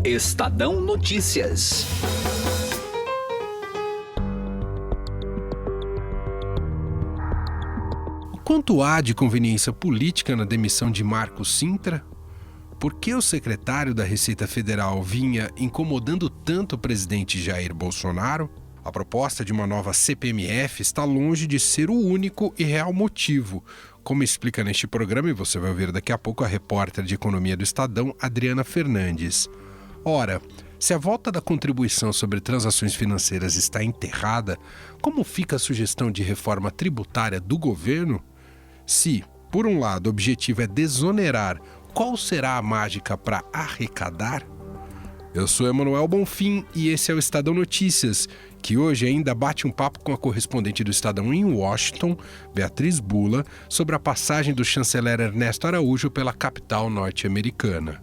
Estadão Notícias. Quanto há de conveniência política na demissão de Marcos Cintra? Por que o secretário da Receita Federal vinha incomodando tanto o presidente Jair Bolsonaro? A proposta de uma nova CPMF está longe de ser o único e real motivo, como explica neste programa, e você vai ouvir daqui a pouco a repórter de economia do Estadão, Adriana Fernandes. Ora, se a volta da contribuição sobre transações financeiras está enterrada, como fica a sugestão de reforma tributária do governo? Se, por um lado, o objetivo é desonerar, qual será a mágica para arrecadar? Eu sou Emanuel Bonfim e esse é o Estadão Notícias, que hoje ainda bate um papo com a correspondente do Estadão em Washington, Beatriz Bula, sobre a passagem do chanceler Ernesto Araújo pela capital norte-americana.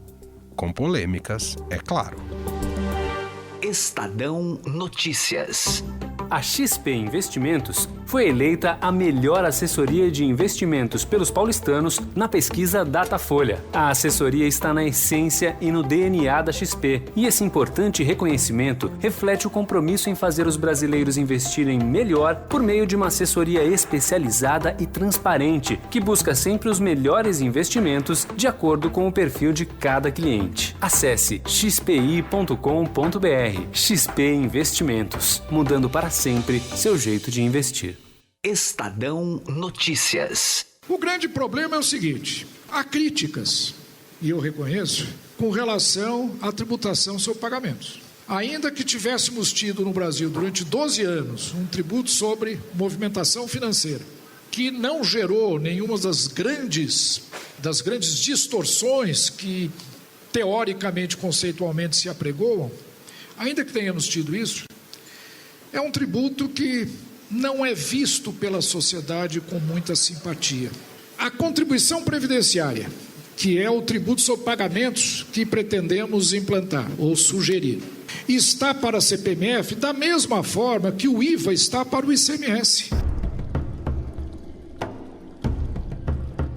Com polêmicas, é claro. Estadão Notícias. A XP Investimentos foi eleita a melhor assessoria de investimentos pelos paulistanos na pesquisa Datafolha. A assessoria está na essência e no DNA da XP, e esse importante reconhecimento reflete o compromisso em fazer os brasileiros investirem melhor por meio de uma assessoria especializada e transparente, que busca sempre os melhores investimentos de acordo com o perfil de cada cliente. Acesse xpi.com.br. XP Investimentos, mudando para sempre seu jeito de investir. Estadão Notícias. O grande problema é o seguinte: há críticas, e eu reconheço, com relação à tributação sobre pagamentos. Ainda que tivéssemos tido no Brasil durante 12 anos um tributo sobre movimentação financeira, que não gerou nenhuma das grandes distorções que teoricamente, conceitualmente se apregoam, ainda que tenhamos tido isso, é um tributo que não é visto pela sociedade com muita simpatia. A contribuição previdenciária, que é o tributo sobre pagamentos que pretendemos implantar ou sugerir, está para a CPMF da mesma forma que o IVA está para o ICMS.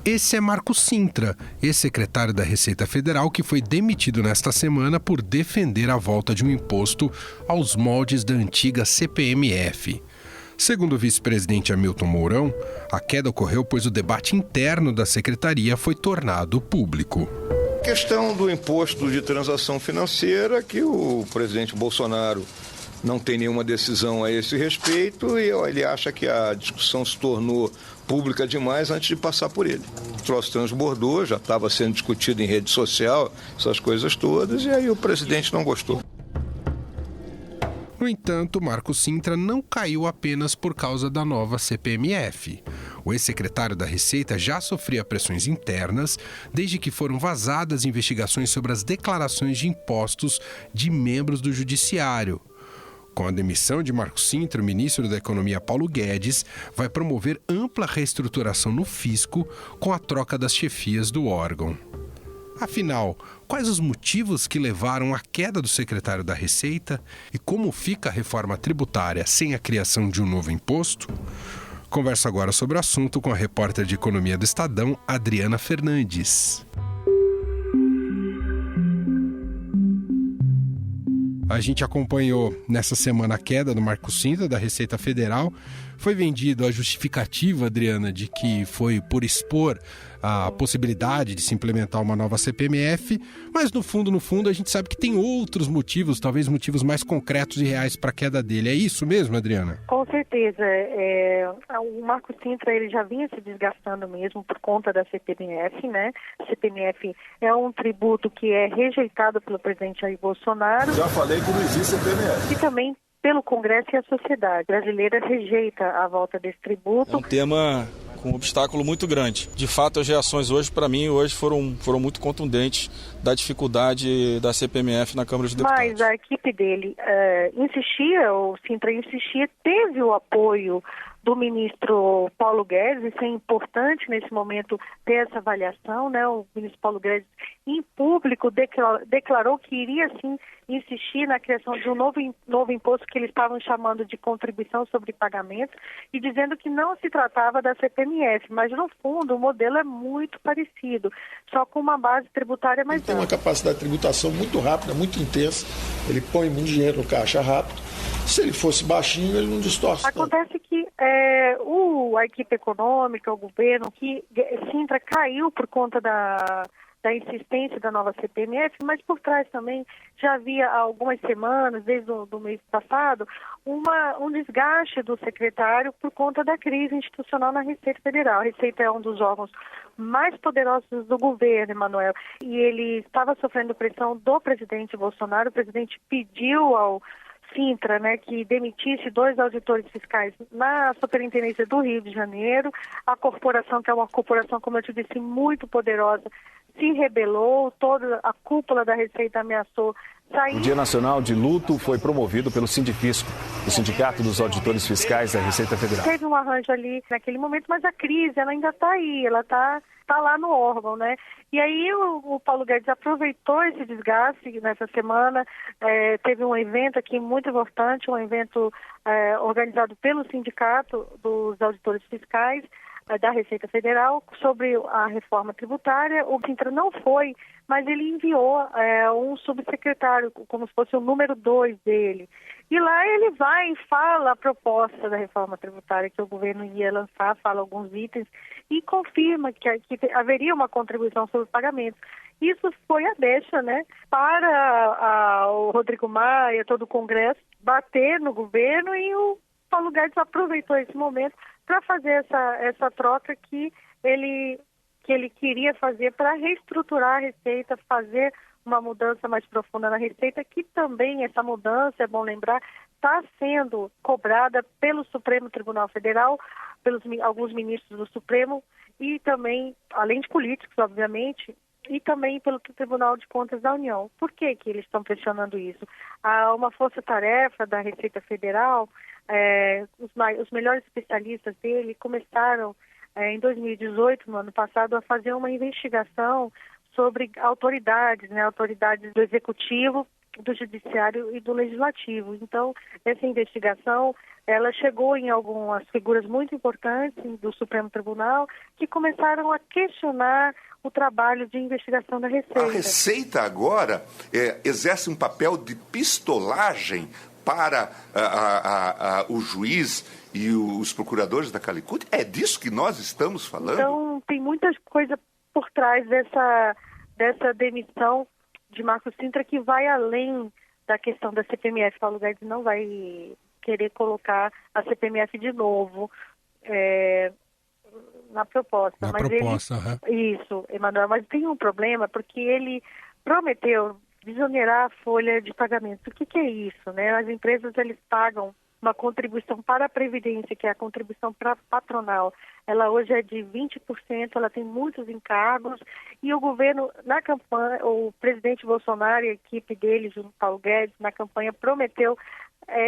Esse é Marcos Cintra, ex-secretário da Receita Federal, que foi demitido nesta semana por defender a volta de um imposto aos moldes da antiga CPMF. Segundo o vice-presidente Hamilton Mourão, a queda ocorreu pois o debate interno da secretaria foi tornado público. A questão do imposto de transação financeira, que o presidente Bolsonaro não tem nenhuma decisão a esse respeito e ele acha que a discussão se tornou pública demais antes de passar por ele. O troço transbordou, já estava sendo discutido em rede social, essas coisas todas, e aí o presidente não gostou. No entanto, Marcos Cintra não caiu apenas por causa da nova CPMF. O ex-secretário da Receita já sofria pressões internas desde que foram vazadas investigações sobre as declarações de impostos de membros do Judiciário. Com a demissão de Marcos Cintra, o ministro da Economia Paulo Guedes vai promover ampla reestruturação no fisco com a troca das chefias do órgão. Afinal, quais os motivos que levaram à queda do secretário da Receita e como fica a reforma tributária sem a criação de um novo imposto? Converso agora sobre o assunto com a repórter de Economia do Estadão, Adriana Fernandes. A gente acompanhou nessa semana a queda do Marcos Cintra, da Receita Federal. Foi vendido a justificativa, Adriana, de que foi por expor a possibilidade de se implementar uma nova CPMF, mas no fundo, a gente sabe que tem outros motivos, talvez motivos mais concretos e reais para a queda dele. É isso mesmo, Adriana? Com certeza. O Marcos Cintra ele já vinha se desgastando mesmo por conta da CPMF, né? A CPMF é um tributo que é rejeitado pelo presidente Jair Bolsonaro. Já falei que não existe CPMF. E também pelo Congresso e a sociedade brasileira rejeita a volta desse tributo. É um tema com um obstáculo muito grande. De fato, as reações hoje, para mim, foram muito contundentes da dificuldade da CPMF na Câmara dos Deputados. Mas a equipe dele insistia, o Cintra insistia, teve o apoio do ministro Paulo Guedes. Isso é importante nesse momento ter essa avaliação, né? O ministro Paulo Guedes, em público, declarou que iria sim insistir na criação de um novo imposto que eles estavam chamando de contribuição sobre pagamentos, e dizendo que não se tratava da CPMF, mas no fundo o modelo é muito parecido, só com uma base tributária mais alta. Tem uma capacidade de tributação muito rápida, muito intensa, ele põe muito dinheiro no caixa rápido. Se ele fosse baixinho, ele não distorce. Acontece que a equipe econômica, o governo, que Cintra caiu por conta da insistência da nova CPMF, mas por trás também já havia há algumas semanas, desde o mês passado, um desgaste do secretário por conta da crise institucional na Receita Federal. A Receita é um dos órgãos mais poderosos do governo, Emanuel, e ele estava sofrendo pressão do presidente Bolsonaro. O presidente pediu ao Cintra, né, que demitisse 2 auditores fiscais na Superintendência do Rio de Janeiro. A corporação, que é uma corporação, como eu te disse, muito poderosa, se rebelou, toda a cúpula da Receita ameaçou sair. O Dia Nacional de Luto foi promovido pelo Sindifisco, o Sindicato dos Auditores Fiscais da Receita Federal. Teve um arranjo ali naquele momento, mas a crise ela ainda está aí, ela está lá no órgão, né? E aí o Paulo Guedes aproveitou esse desgaste nessa semana, teve um evento aqui muito importante, um evento organizado pelo Sindicato dos Auditores Fiscais da Receita Federal sobre a reforma tributária. O Cintra não foi, mas ele enviou um subsecretário, como se fosse o número 2 dele. E lá ele vai e fala a proposta da reforma tributária que o governo ia lançar, fala alguns itens e confirma que haveria uma contribuição sobre pagamentos. Isso foi a deixa, né, para o Rodrigo Maia, todo o Congresso, bater no governo, e o Paulo Guedes aproveitou esse momento para fazer essa troca que ele queria fazer para reestruturar a Receita, fazer uma mudança mais profunda na Receita, que também essa mudança, é bom lembrar, está sendo cobrada pelo Supremo Tribunal Federal, pelos alguns ministros do Supremo, e também, além de políticos, obviamente, e também pelo Tribunal de Contas da União. Por que eles estão pressionando isso? Há uma força-tarefa da Receita Federal, os melhores especialistas dele começaram em 2018, no ano passado, a fazer uma investigação sobre autoridades, né, autoridades do Executivo, do Judiciário e do Legislativo. Então, essa investigação, ela chegou em algumas figuras muito importantes do Supremo Tribunal, que começaram a questionar o trabalho de investigação da Receita. A Receita agora exerce um papel de pistolagem para o juiz e os procuradores da Calicut? É disso que nós estamos falando? Então, tem muita coisa por trás dessa demissão de Marcos Cintra, que vai além da questão da CPMF. Paulo Guedes não vai querer colocar a CPMF de novo na proposta. Isso, Emanuel, mas tem um problema, porque ele prometeu desonerar a folha de pagamentos. O que é isso, né? As empresas, eles pagam uma contribuição para a Previdência, que é a contribuição patronal. Ela hoje é de 20%, ela tem muitos encargos, e o governo, na campanha, o presidente Bolsonaro e a equipe dele, junto com Paulo Guedes, na campanha, prometeu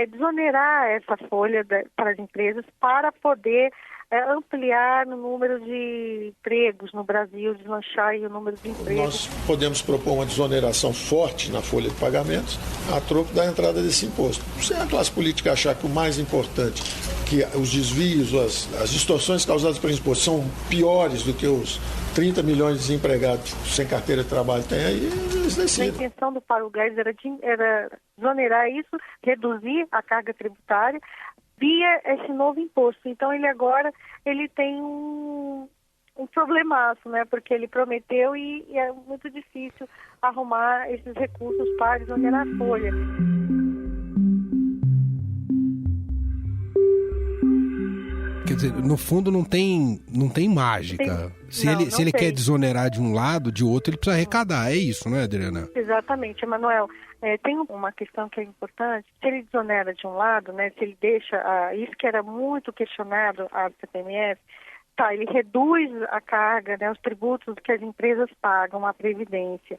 desonerar essa folha para as empresas para poder ampliar o número de empregos no Brasil, deslanchar o número de empregos. Nós podemos propor uma desoneração forte na folha de pagamentos a troco da entrada desse imposto. Se a classe política achar que o mais importante, que os desvios, as distorções causadas pelo imposto são piores do que os 30 milhões de desempregados sem carteira de trabalho tem aí, eles decidem. A intenção do Paulo Guedes era desonerar isso, reduzir a carga tributária via esse novo imposto. Então ele tem um problemaço, né? Porque ele prometeu e é muito difícil arrumar esses recursos para desonerar a folha. Quer dizer, no fundo não tem mágica. Se ele quer desonerar de um lado, de outro, ele precisa arrecadar. É isso, não é, Adriana? Exatamente, Emanuel. Tem uma questão que é importante. Se ele desonera de um lado, né, se ele deixa isso que era muito questionado a CPMF, ele reduz a carga, né, os tributos que as empresas pagam à Previdência.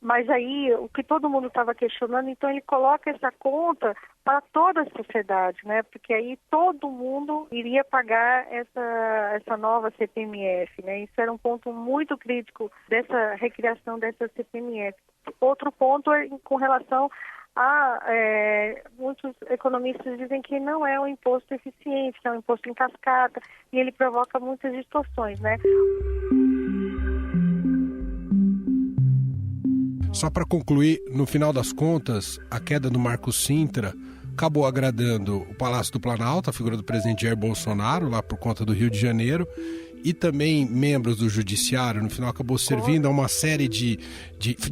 Mas aí, o que todo mundo estava questionando, então ele coloca essa conta para toda a sociedade, né? Porque aí todo mundo iria pagar essa nova CPMF, né? Isso era um ponto muito crítico dessa recriação dessa CPMF. Outro ponto é com relação a... muitos economistas dizem que não é um imposto eficiente, que é um imposto em cascata, e ele provoca muitas distorções, né? Só para concluir, no final das contas, a queda do Marcos Cintra acabou agradando o Palácio do Planalto, a figura do presidente Jair Bolsonaro, lá por conta do Rio de Janeiro, e também membros do Judiciário. No final acabou servindo a uma série de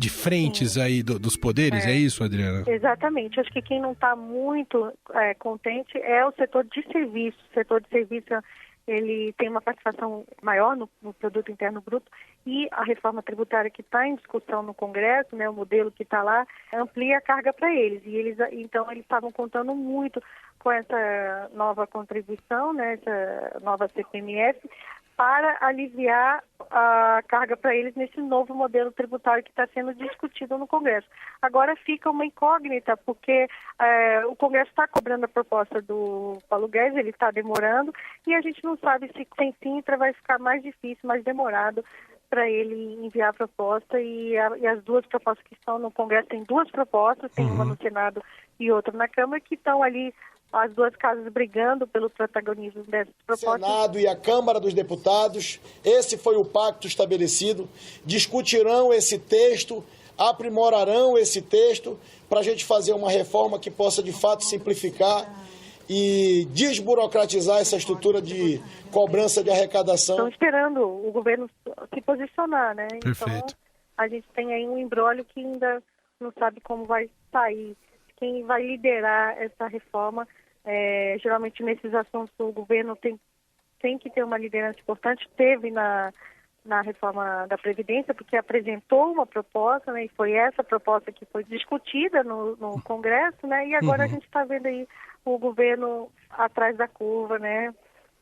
frentes aí dos poderes, é isso, Adriana? Exatamente. Acho que quem não está muito contente é o setor de serviço. O setor de serviço, ele tem uma participação maior no produto interno bruto, e a reforma tributária que está em discussão no Congresso, né, o modelo que está lá, amplia a carga para eles. E então eles estavam contando muito com essa nova contribuição, né, essa nova CPMF, para aliviar a carga para eles nesse novo modelo tributário que está sendo discutido no Congresso. Agora fica uma incógnita, porque o Congresso está cobrando a proposta do Paulo Guedes, ele está demorando, e a gente não sabe se sem Cintra vai ficar mais difícil, mais demorado para ele enviar a proposta, e as duas propostas que estão no Congresso, tem duas propostas, tem uma no Senado e outra na Câmara, que estão ali as duas casas brigando pelo protagonismo dessas propostas. O Senado e a Câmara dos Deputados, esse foi o pacto estabelecido, discutirão esse texto, aprimorarão esse texto para a gente fazer uma reforma que possa de fato simplificar e desburocratizar essa estrutura de cobrança de arrecadação. Estão esperando o governo se posicionar, né? Perfeito. Então, a gente tem aí um imbróglio que ainda não sabe como vai sair. Quem vai liderar essa reforma, geralmente nesses assuntos o governo tem que ter uma liderança importante. Teve na reforma da Previdência, porque apresentou uma proposta, né, e foi essa proposta que foi discutida no Congresso, né, e agora a gente está vendo aí o governo atrás da curva, né,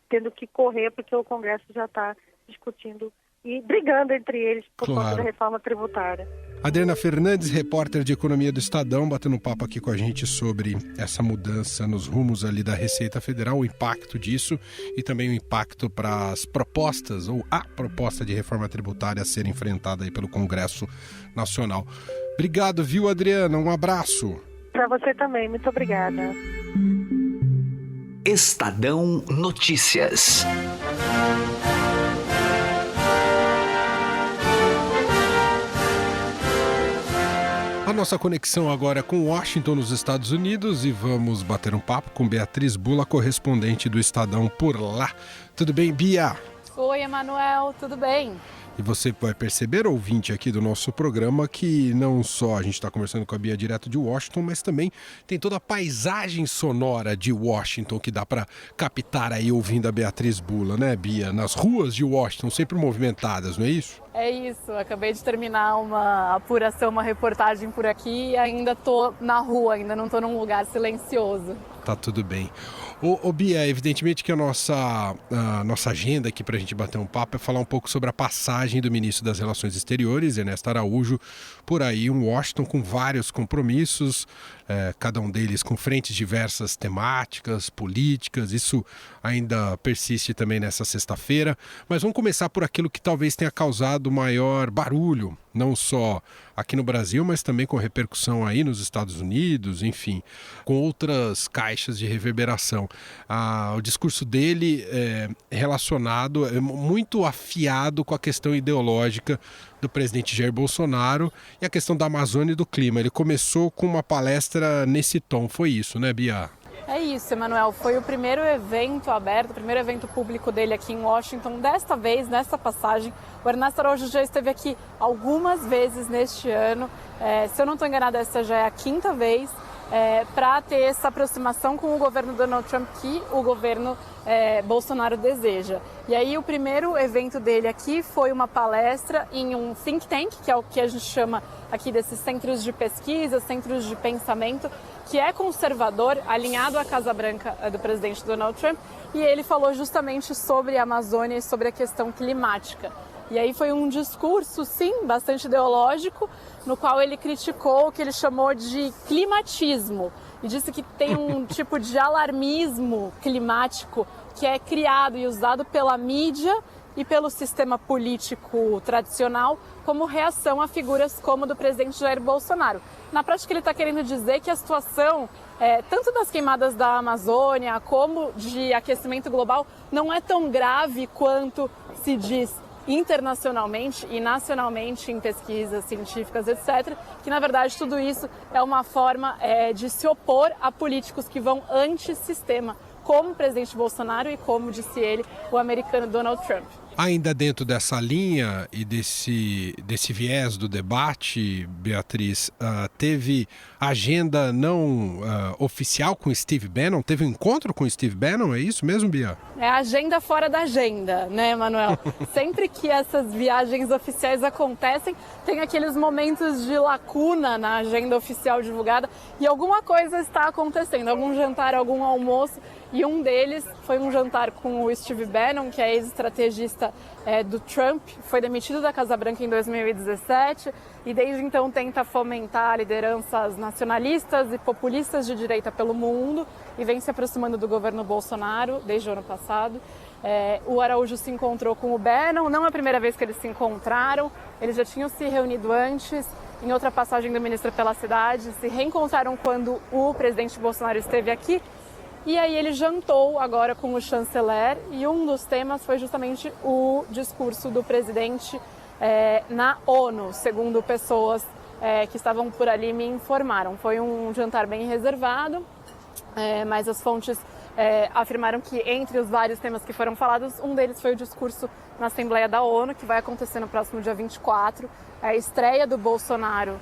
tendo que correr, porque o Congresso já está discutindo e brigando entre eles por conta da reforma tributária. Adriana Fernandes, repórter de Economia do Estadão, batendo um papo aqui com a gente sobre essa mudança nos rumos ali da Receita Federal, o impacto disso e também o impacto para as propostas, ou a proposta de reforma tributária a ser enfrentada aí pelo Congresso Nacional. Obrigado, viu, Adriana? Um abraço. Para você também, muito obrigada. Estadão Notícias. A nossa conexão agora é com Washington, nos Estados Unidos, e vamos bater um papo com Beatriz Bula, correspondente do Estadão por lá. Tudo bem, Bia? Oi, Emanuel, tudo bem? E você vai perceber, ouvinte aqui do nosso programa, que não só a gente está conversando com a Bia direto de Washington, mas também tem toda a paisagem sonora de Washington que dá para captar aí ouvindo a Beatriz Bula, né, Bia? Nas ruas de Washington, sempre movimentadas, não é isso? É isso, acabei de terminar uma apuração, uma reportagem por aqui e ainda tô na rua, ainda não tô num lugar silencioso. Tá tudo bem. Ô Bia, evidentemente que a nossa agenda aqui para a gente bater um papo é falar um pouco sobre a passagem do ministro das Relações Exteriores, Ernesto Araújo, por aí em Washington, com vários compromissos, cada um deles com frentes diversas temáticas, políticas. Isso ainda persiste também nessa sexta-feira, mas vamos começar por aquilo que talvez tenha causado maior barulho, não só aqui no Brasil, mas também com repercussão aí nos Estados Unidos, enfim, com outras caixas de reverberação. O discurso dele é relacionado, é muito afiado com a questão ideológica do presidente Jair Bolsonaro e a questão da Amazônia e do clima. Ele começou com uma palestra nesse tom, foi isso, né, Bia? É isso, Emanuel. Foi o primeiro evento aberto, o primeiro evento público dele aqui em Washington. Desta vez, nessa passagem, o Ernesto Araújo já esteve aqui algumas vezes neste ano. Se eu não estou enganada, essa já é a quinta vez, para ter essa aproximação com o governo Donald Trump que o governo Bolsonaro deseja. E aí o primeiro evento dele aqui foi uma palestra em um think tank, que é o que a gente chama aqui desses centros de pesquisa, centros de pensamento, que é conservador, alinhado à Casa Branca do presidente Donald Trump, e ele falou justamente sobre a Amazônia e sobre a questão climática. E aí foi um discurso, sim, bastante ideológico, no qual ele criticou o que ele chamou de climatismo e disse que tem um tipo de alarmismo climático que é criado e usado pela mídia e pelo sistema político tradicional como reação a figuras como a do presidente Jair Bolsonaro. Na prática, ele está querendo dizer que a situação, tanto das queimadas da Amazônia como de aquecimento global, não é tão grave quanto se diz internacionalmente e nacionalmente em pesquisas científicas, etc., que na verdade tudo isso é uma forma de se opor a políticos que vão anti-sistema, como o presidente Bolsonaro e, como disse ele, o americano Donald Trump. Ainda dentro dessa linha e desse viés do debate, Beatriz, teve agenda não oficial com Steve Bannon? Teve um encontro com Steve Bannon, é isso mesmo, Bia? É a agenda fora da agenda, né, Manuel? Sempre que essas viagens oficiais acontecem, tem aqueles momentos de lacuna na agenda oficial divulgada e alguma coisa está acontecendo, algum jantar, algum almoço. E um deles foi um jantar com o Steve Bannon, que é ex-estrategista do Trump, foi demitido da Casa Branca em 2017 e desde então tenta fomentar lideranças nacionalistas e populistas de direita pelo mundo e vem se aproximando do governo Bolsonaro desde o ano passado. O Araújo se encontrou com o Bannon, não é a primeira vez que eles se encontraram, eles já tinham se reunido antes, em outra passagem do ministro pela cidade, se reencontraram quando o presidente Bolsonaro esteve aqui. E aí ele jantou agora com o chanceler e um dos temas foi justamente o discurso do presidente na ONU, segundo pessoas que estavam por ali me informaram. Foi um jantar bem reservado, mas as fontes afirmaram que entre os vários temas que foram falados, um deles foi o discurso na Assembleia da ONU, que vai acontecer no próximo dia 24, a estreia do Bolsonaro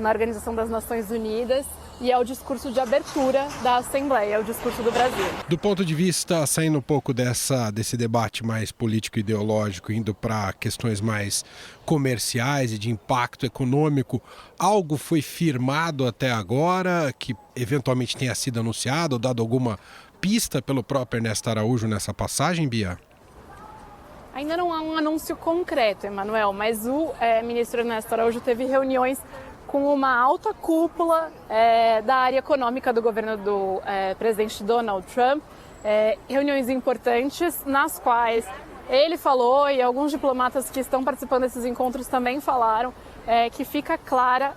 na Organização das Nações Unidas. E é o discurso de abertura da Assembleia, é o discurso do Brasil. Do ponto de vista, saindo um pouco desse debate mais político-ideológico, indo para questões mais comerciais e de impacto econômico, algo foi firmado até agora que eventualmente tenha sido anunciado ou dado alguma pista pelo próprio Ernesto Araújo nessa passagem, Bia? Ainda não há um anúncio concreto, Emanuel, mas o ministro Ernesto Araújo teve reuniões com uma alta cúpula da área econômica do governo do presidente Donald Trump, reuniões importantes nas quais ele falou e alguns diplomatas que estão participando desses encontros também falaram que fica clara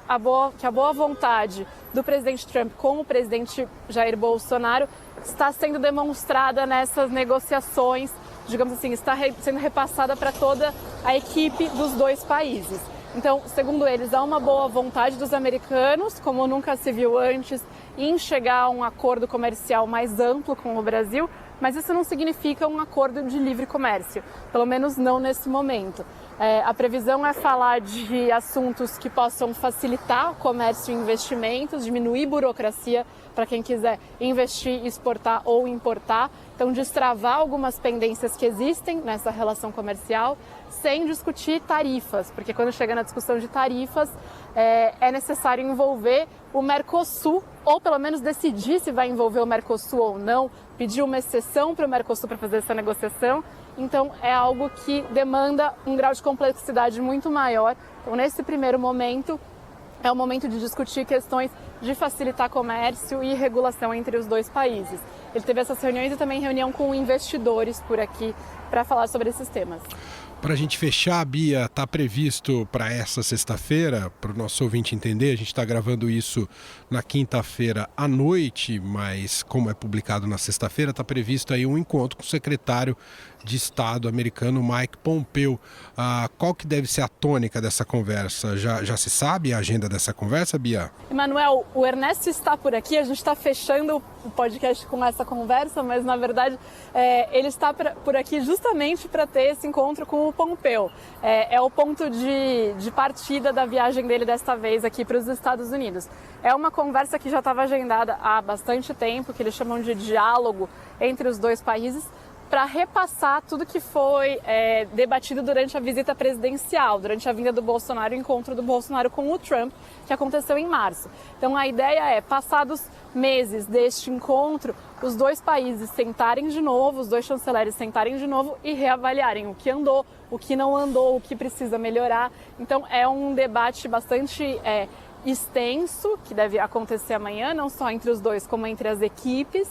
que a boa vontade do presidente Trump com o presidente Jair Bolsonaro está sendo demonstrada nessas negociações, digamos assim, está sendo repassada para toda a equipe dos dois países. Então, segundo eles, há uma boa vontade dos americanos, como nunca se viu antes, em chegar a um acordo comercial mais amplo com o Brasil, mas isso não significa um acordo de livre comércio, pelo menos não nesse momento. A previsão é falar de assuntos que possam facilitar o comércio e investimentos, diminuir burocracia para quem quiser investir, exportar ou importar. Então, destravar algumas pendências que existem nessa relação comercial, sem discutir tarifas, porque quando chega na discussão de tarifas, é necessário envolver o Mercosul, ou pelo menos decidir se vai envolver o Mercosul ou não, pedir uma exceção para o Mercosul para fazer essa negociação. Então, é algo que demanda um grau de complexidade muito maior. Então, nesse primeiro momento, é o momento de discutir questões de facilitar comércio e regulação entre os dois países. Ele teve essas reuniões e também reunião com investidores por aqui para falar sobre esses temas. Para a gente fechar, Bia, está previsto para essa sexta-feira, para o nosso ouvinte entender, a gente está gravando isso na quinta-feira à noite, mas como é publicado na sexta-feira, está previsto aí um encontro com o secretário de Estado americano Mike Pompeo. Qual que deve ser a tônica dessa conversa? Já se sabe a agenda dessa conversa, Bia? Emanuel, o Ernesto está por aqui, a gente está fechando o podcast com essa conversa, mas na verdade ele está por aqui justamente para ter esse encontro com o Pompeo. É o ponto de partida da viagem dele desta vez aqui para os Estados Unidos. É uma conversa que já estava agendada há bastante tempo, que eles chamam de diálogo entre os dois países, para repassar tudo que foi debatido durante a visita presidencial, durante a vinda do Bolsonaro, o encontro do Bolsonaro com o Trump, que aconteceu em março. Então a ideia é, passados meses deste encontro, os dois países sentarem de novo, os dois chanceleres sentarem de novo e reavaliarem o que andou, o que não andou, o que precisa melhorar. Então é um debate bastante extenso, que deve acontecer amanhã, não só entre os dois, como entre as equipes,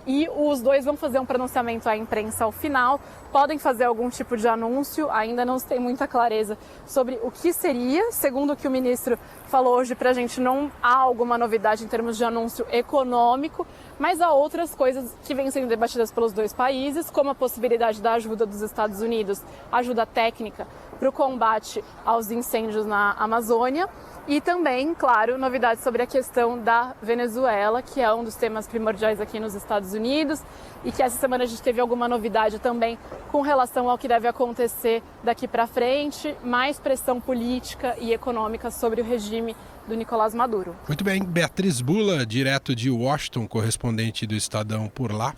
e os dois vão fazer um pronunciamento à imprensa ao final, podem fazer algum tipo de anúncio, ainda não se tem muita clareza sobre o que seria, segundo o que o ministro falou hoje pra gente, não há alguma novidade em termos de anúncio econômico, mas há outras coisas que vêm sendo debatidas pelos dois países, como a possibilidade da ajuda dos Estados Unidos, ajuda técnica para o combate aos incêndios na Amazônia, e também, claro, novidades sobre a questão da Venezuela, que é um dos temas primordiais aqui nos Estados Unidos, e que essa semana a gente teve alguma novidade também com relação ao que deve acontecer daqui para frente, mais pressão política e econômica sobre o regime do Nicolás Maduro. Muito bem, Beatriz Bula, direto de Washington, correspondente do Estadão por lá.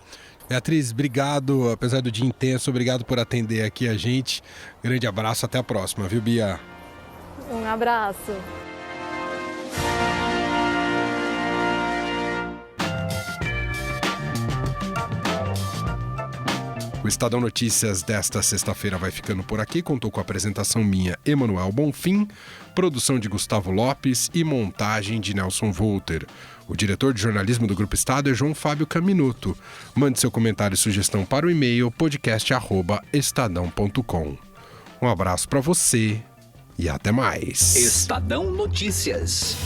Beatriz, obrigado, apesar do dia intenso, obrigado por atender aqui a gente. Grande abraço, até a próxima, viu, Bia? Um abraço. O Estadão Notícias desta sexta-feira vai ficando por aqui. Contou com a apresentação minha, Emanuel Bonfim, produção de Gustavo Lopes e montagem de Nelson Volter. O diretor de jornalismo do Grupo Estado é João Fábio Caminuto. Mande seu comentário e sugestão para o e-mail podcast@estadão.com. Um abraço para você e até mais. Estadão Notícias.